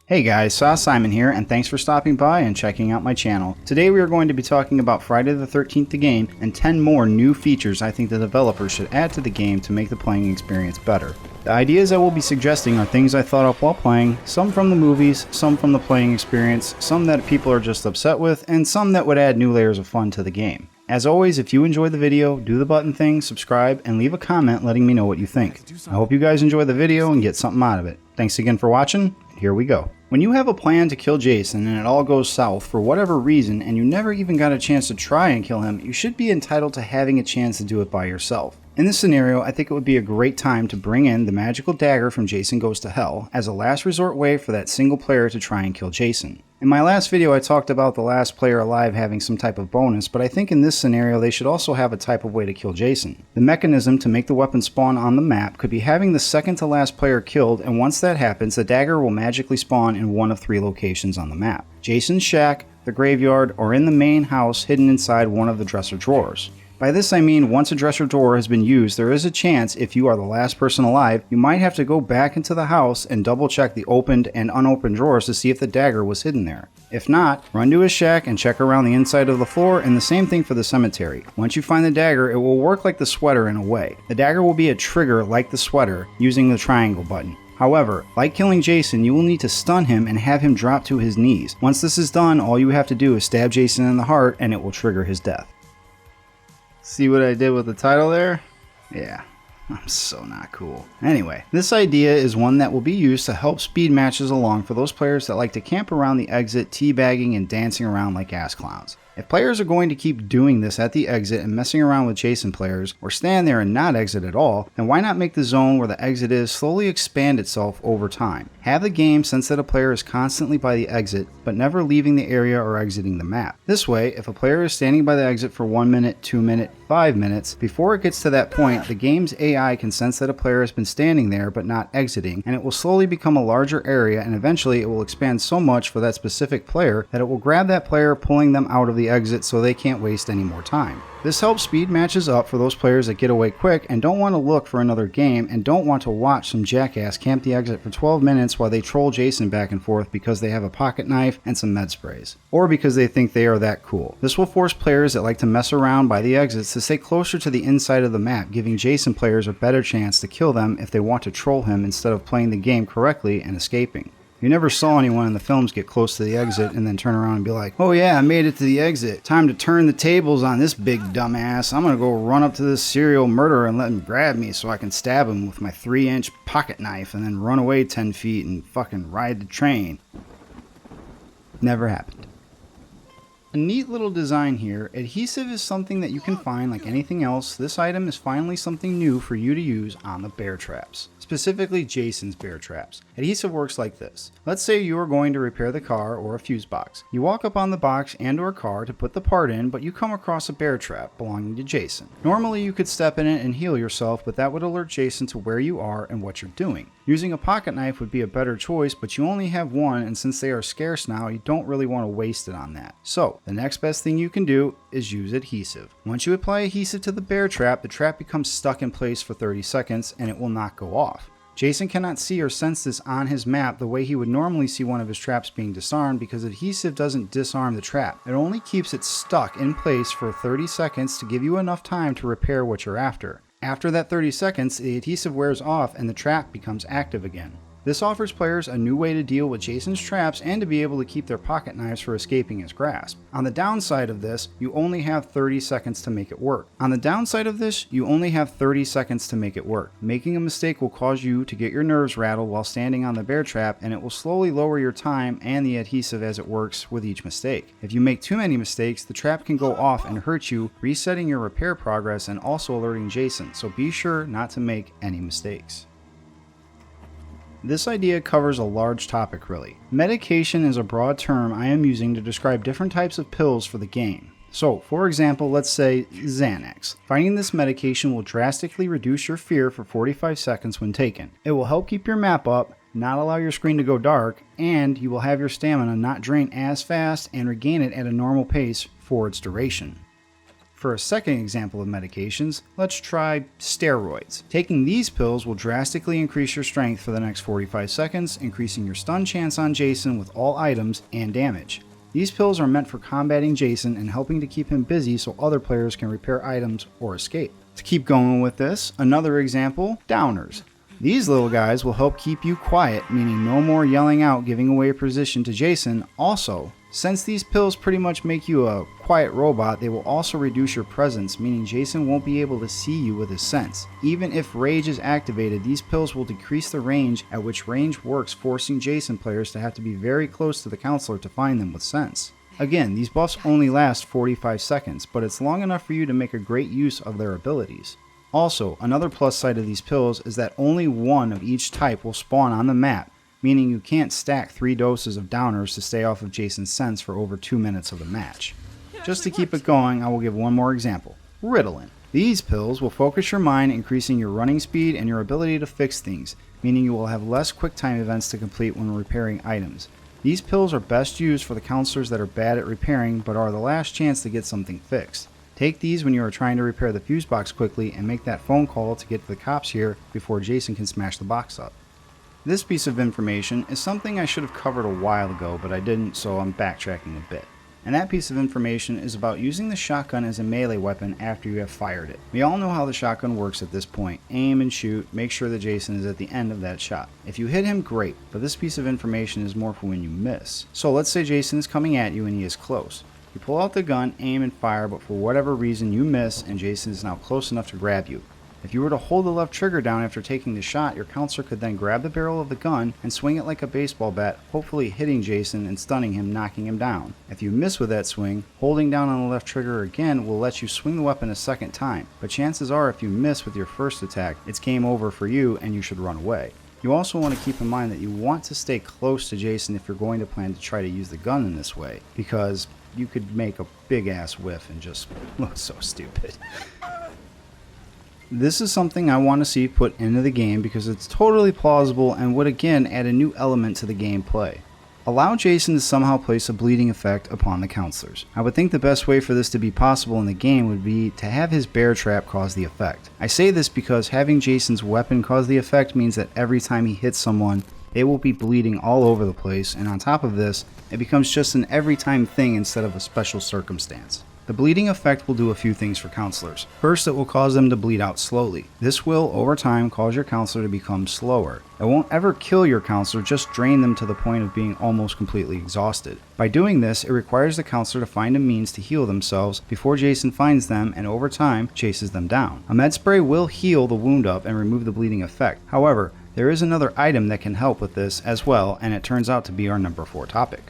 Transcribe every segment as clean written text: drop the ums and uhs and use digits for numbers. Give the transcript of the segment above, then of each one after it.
Hey guys, Sahsimon here, and thanks for stopping by and checking out my channel. Today we are going to be talking about Friday the 13th the game and 10 more new features I think the developers should add to the game to make the playing experience better. The ideas I will be suggesting are things I thought up while playing, some from the movies, some from the playing experience, some that people are just upset with, and some that would add new layers of fun to the game. As always, if you enjoyed the video, do the button thing, subscribe, and leave a comment letting me know what you think. I hope you guys enjoy the video and get something out of it. Thanks again for watching. Here we go. When you have a plan to kill Jason and it all goes south for whatever reason and you never even got a chance to try and kill him, you should be entitled to having a chance to do it by yourself. In this scenario, I think it would be a great time to bring in the magical dagger from Jason Goes to Hell as a last resort way for that single player to try and kill Jason. In my last video I talked about the last player alive having some type of bonus, but I think in this scenario they should also have a type of way to kill Jason. The mechanism to make the weapon spawn on the map could be having the second to last player killed, and once that happens the dagger will magically spawn in one of 3 locations on the map: Jason's shack, the graveyard, or in the main house hidden inside one of the dresser drawers. By this I mean once a dresser drawer has been used, there is a chance, if you are the last person alive, you might have to go back into the house and double check the opened and unopened drawers to see if the dagger was hidden there. If not, run to his shack and check around the inside of the floor, and the same thing for the cemetery. Once you find the dagger, it will work like the sweater in a way. The dagger will be a trigger like the sweater using the triangle button. However, like killing Jason, you will need to stun him and have him drop to his knees. Once this is done, all you have to do is stab Jason in the heart and it will trigger his death. See what I did with the title there? Yeah, I'm so not cool. Anyway, this idea is one that will be used to help speed matches along for those players that like to camp around the exit, teabagging and dancing around like ass clowns. If players are going to keep doing this at the exit and messing around with Jason players, or stand there and not exit at all, then why not make the zone where the exit is slowly expand itself over time? Have the game sense that a player is constantly by the exit, but never leaving the area or exiting the map. This way, if a player is standing by the exit for 1 minute, 2 minutes, 5 minutes, before it gets to that point, the game's AI can sense that a player has been standing there but not exiting, and it will slowly become a larger area, and eventually it will expand so much for that specific player that it will grab that player, pulling them out of the exit so they can't waste any more time. This helps speed matches up for those players that get away quick and don't want to look for another game and don't want to watch some jackass camp the exit for 12 minutes while they troll Jason back and forth because they have a pocket knife and some med sprays, or because they think they are that cool. This will force players that like to mess around by the exits to stay closer to the inside of the map, giving Jason players a better chance to kill them if they want to troll him instead of playing the game correctly and escaping. You never saw anyone in the films get close to the exit and then turn around and be like, "Oh yeah, I made it to the exit. Time to turn the tables on this big dumbass. I'm gonna go run up to this serial murderer and let him grab me so I can stab him with my 3-inch pocket knife and then run away 10 feet and fucking ride the train." Never happened. A neat little design here. Adhesive is something that you can find like anything else. This item is finally something new for you to use on the bear traps. Specifically Jason's bear traps. Adhesive works like this. Let's say you are going to repair the car or a fuse box. You walk up on the box and or car to put the part in, but you come across a bear trap belonging to Jason. Normally you could step in it and heal yourself, but that would alert Jason to where you are and what you're doing. Using a pocket knife would be a better choice, but you only have one, and since they are scarce now, you don't really want to waste it on that. So, the next best thing you can do is use adhesive. Once you apply adhesive to the bear trap, the trap becomes stuck in place for 30 seconds and it will not go off. Jason cannot see or sense this on his map the way he would normally see one of his traps being disarmed, because adhesive doesn't disarm the trap. It only keeps it stuck in place for 30 seconds to give you enough time to repair what you're after. After that 30 seconds, the adhesive wears off and the trap becomes active again. This offers players a new way to deal with Jason's traps and to be able to keep their pocket knives for escaping his grasp. On the downside of this, you only have 30 seconds to make it work. Making a mistake will cause you to get your nerves rattled while standing on the bear trap, and it will slowly lower your time and the adhesive as it works with each mistake. If you make too many mistakes, the trap can go off and hurt you, resetting your repair progress and also alerting Jason, so be sure not to make any mistakes. This idea covers a large topic really. Medication is a broad term I am using to describe different types of pills for the game. So, for example, let's say Xanax. Finding this medication will drastically reduce your fear for 45 seconds when taken. It will help keep your map up, not allow your screen to go dark, and you will have your stamina not drain as fast and regain it at a normal pace for its duration. For a second example of medications, let's try steroids. Taking these pills will drastically increase your strength for the next 45 seconds, increasing your stun chance on Jason with all items and damage. These pills are meant for combating Jason and helping to keep him busy so other players can repair items or escape. To keep going with this, another example, downers. These little guys will help keep you quiet, meaning no more yelling out giving away a position to Jason. Also, since these pills pretty much make you a quiet robot, they will also reduce your presence, meaning Jason won't be able to see you with his sense. Even if rage is activated, these pills will decrease the range at which rage works, forcing Jason players to have to be very close to the counselor to find them with sense. Again, these buffs only last 45 seconds, but it's long enough for you to make a great use of their abilities. Also, another plus side of these pills is that only one of each type will spawn on the map, meaning you can't stack 3 doses of downers to stay off of Jason's sense for over 2 minutes of the match. Just to keep it going, I will give one more example. Ritalin. These pills will focus your mind, increasing your running speed and your ability to fix things, meaning you will have less quick time events to complete when repairing items. These pills are best used for the counselors that are bad at repairing but are the last chance to get something fixed. Take these when you are trying to repair the fuse box quickly and make that phone call to get the cops here before Jason can smash the box up. This piece of information is something I should have covered a while ago, but I didn't, so I'm backtracking a bit. And that piece of information is about using the shotgun as a melee weapon after you have fired it. We all know how the shotgun works at this point. Aim and shoot, make sure that Jason is at the end of that shot. If you hit him, great, but this piece of information is more for when you miss. So let's say Jason is coming at you and he is close. You pull out the gun, aim and fire, but for whatever reason you miss and Jason is now close enough to grab you. If you were to hold the left trigger down after taking the shot, your counselor could then grab the barrel of the gun and swing it like a baseball bat, hopefully hitting Jason and stunning him, knocking him down. If you miss with that swing, holding down on the left trigger again will let you swing the weapon a second time, but chances are if you miss with your first attack, it's game over for you and you should run away. You also want to keep in mind that you want to stay close to Jason if you're going to plan to try to use the gun in this way, because you could make a big ass whiff and just look so stupid. This is something I want to see put into the game because it's totally plausible and would again add a new element to the gameplay. Allow Jason to somehow place a bleeding effect upon the counselors. I would think the best way for this to be possible in the game would be to have his bear trap cause the effect. I say this because having Jason's weapon cause the effect means that every time he hits someone, they will be bleeding all over the place, and on top of this, it becomes just an every time thing instead of a special circumstance. The bleeding effect will do a few things for counselors. First, it will cause them to bleed out slowly. This will, over time, cause your counselor to become slower. It won't ever kill your counselor, just drain them to the point of being almost completely exhausted. By doing this, it requires the counselor to find a means to heal themselves before Jason finds them and over time, chases them down. A med spray will heal the wound up and remove the bleeding effect. However, there is another item that can help with this as well, and it turns out to be our number 4 topic.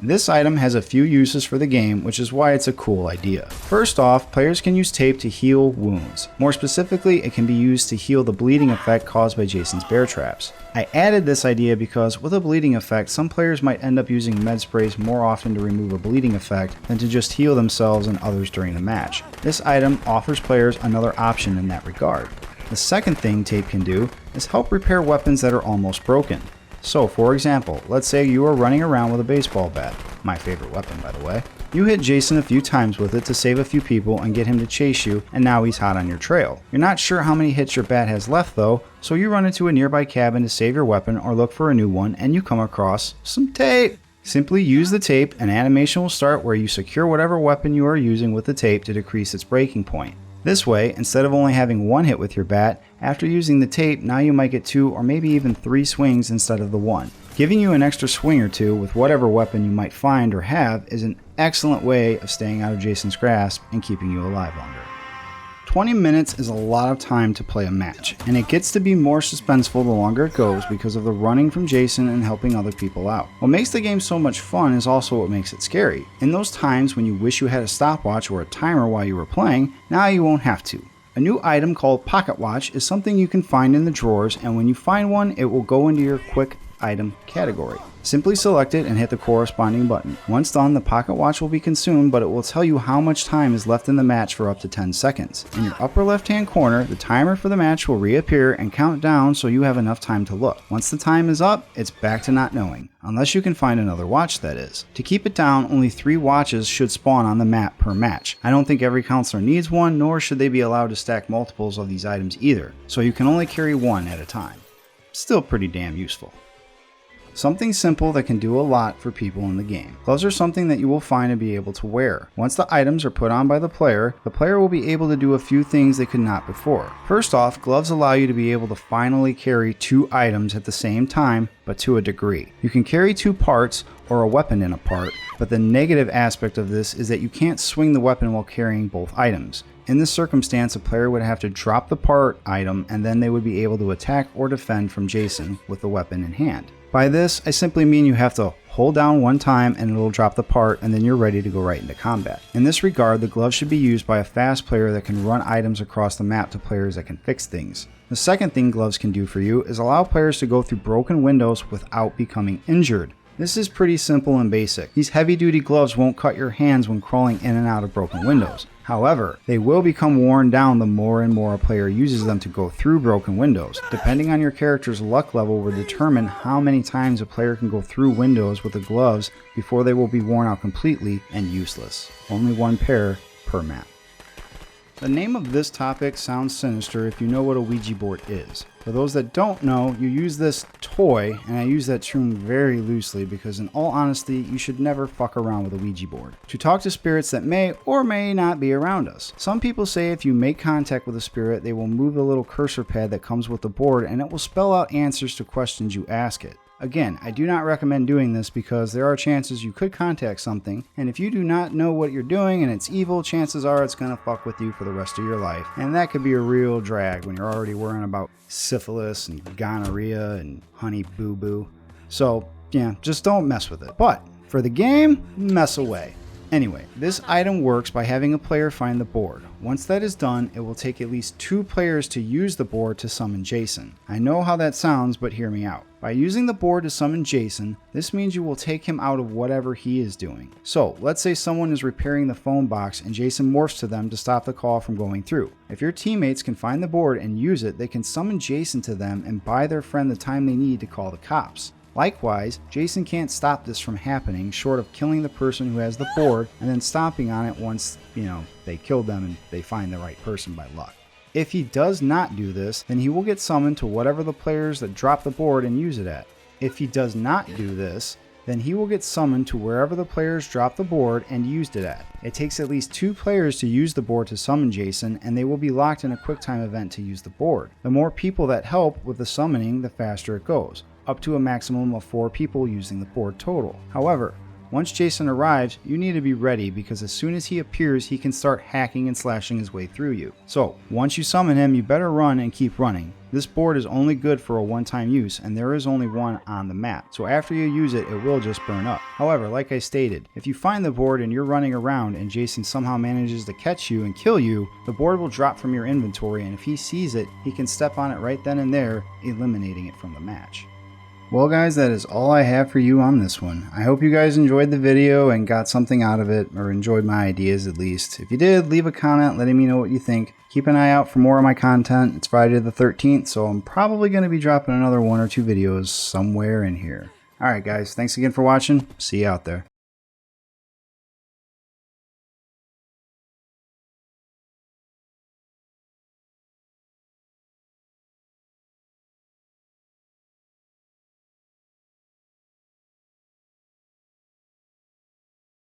This item has a few uses for the game, which is why it's a cool idea. First off, players can use tape to heal wounds. More specifically, it can be used to heal the bleeding effect caused by Jason's bear traps. I added this idea because with a bleeding effect, some players might end up using med sprays more often to remove a bleeding effect than to just heal themselves and others during the match. This item offers players another option in that regard. The second thing tape can do is help repair weapons that are almost broken. So, for example, let's say you are running around with a baseball bat, my favorite weapon by the way. You hit Jason a few times with it to save a few people and get him to chase you, and now he's hot on your trail. You're not sure how many hits your bat has left though, so you run into a nearby cabin to save your weapon or look for a new one, and you come across some tape. Simply use the tape, an animation will start where you secure whatever weapon you are using with the tape to decrease its breaking point. This way, instead of only having one hit with your bat, after using the tape, now you might get 2 or maybe even 3 swings instead of the 1. Giving you an extra swing or 2 with whatever weapon you might find or have is an excellent way of staying out of Jason's grasp and keeping you alive longer. 20 minutes is a lot of time to play a match, and it gets to be more suspenseful the longer it goes because of the running from Jason and helping other people out. What makes the game so much fun is also what makes it scary. In those times when you wish you had a stopwatch or a timer while you were playing, now you won't have to. A new item called Pocket Watch is something you can find in the drawers, and when you find one, it will go into your quick item category. Simply select it and hit the corresponding button. Once done, the pocket watch will be consumed, but it will tell you how much time is left in the match for up to 10 seconds. In your upper left hand corner, the timer for the match will reappear and count down so you have enough time to look. Once the time is up, it's back to not knowing, unless you can find another watch, that is. To keep it down, only 3 watches should spawn on the map per match. I don't think every counselor needs one, nor should they be allowed to stack multiples of these items either, so you can only carry 1 at a time. Still pretty damn useful. Something simple that can do a lot for people in the game. Gloves are something that you will find and be able to wear. Once the items are put on by the player will be able to do a few things they could not before. First off, gloves allow you to be able to finally carry 2 items at the same time, but to a degree. You can carry 2 parts or a weapon in a part, but the negative aspect of this is that you can't swing the weapon while carrying both items. In this circumstance, a player would have to drop the part item and then they would be able to attack or defend from Jason with the weapon in hand. By this, I simply mean you have to hold down one time and it'll drop the part and then you're ready to go right into combat. In this regard, the glove should be used by a fast player that can run items across the map to players that can fix things. The second thing gloves can do for you is allow players to go through broken windows without becoming injured. This is pretty simple and basic. These heavy-duty gloves won't cut your hands when crawling in and out of broken windows. However, they will become worn down the more and more a player uses them to go through broken windows. Depending on your character's luck level will determine how many times a player can go through windows with the gloves before they will be worn out completely and useless. Only 1 pair per map. The name of this topic sounds sinister if you know what a Ouija board is. For those that don't know, you use this toy, and I use that term very loosely because in all honesty, you should never fuck around with a Ouija board. To talk to spirits that may or may not be around us. Some people say if you make contact with a spirit, they will move the little cursor pad that comes with the board and it will spell out answers to questions you ask it. Again, I do not recommend doing this because there are chances you could contact something, and if you do not know what you're doing and it's evil, chances are it's gonna fuck with you for the rest of your life. And that could be a real drag when you're already worrying about syphilis and gonorrhea and honey boo boo. So yeah, just don't mess with it. But for the game, mess away. Anyway, this item works by having a player find the board. Once that is done, it will take at least 2 players to use the board to summon Jason. I know how that sounds, but hear me out. By using the board to summon Jason, this means you will take him out of whatever he is doing. So, let's say someone is repairing the phone box and Jason morphs to them to stop the call from going through. If your teammates can find the board and use it, they can summon Jason to them and buy their friend the time they need to call the cops. Likewise, Jason can't stop this from happening short of killing the person who has the board and then stomping on it once, they killed them and they find the right person by luck. If he does not do this, then he will get summoned to whatever the players that drop the board and use it at. If he does not do this, then he will get summoned to wherever the players dropped the board and used it at. It takes at least 2 players to use the board to summon Jason, and they will be locked in a QuickTime event to use the board. The more people that help with the summoning, the faster it goes, up to a maximum of 4 people using the board total. However, once Jason arrives, you need to be ready because as soon as he appears, he can start hacking and slashing his way through you. So, once you summon him, you better run and keep running. This board is only good for a one-time use, and there is only one on the map, so after you use it, it will just burn up. However, like I stated, if you find the board and you're running around and Jason somehow manages to catch you and kill you, the board will drop from your inventory, and if he sees it, he can step on it right then and there, eliminating it from the match. Well guys, that is all I have for you on this one. I hope you guys enjoyed the video and got something out of it, or enjoyed my ideas at least. If you did, leave a comment letting me know what you think. Keep an eye out for more of my content. It's Friday the 13th, so I'm probably going to be dropping another 1 or 2 videos somewhere in here. Alright guys, thanks again for watching. See you out there.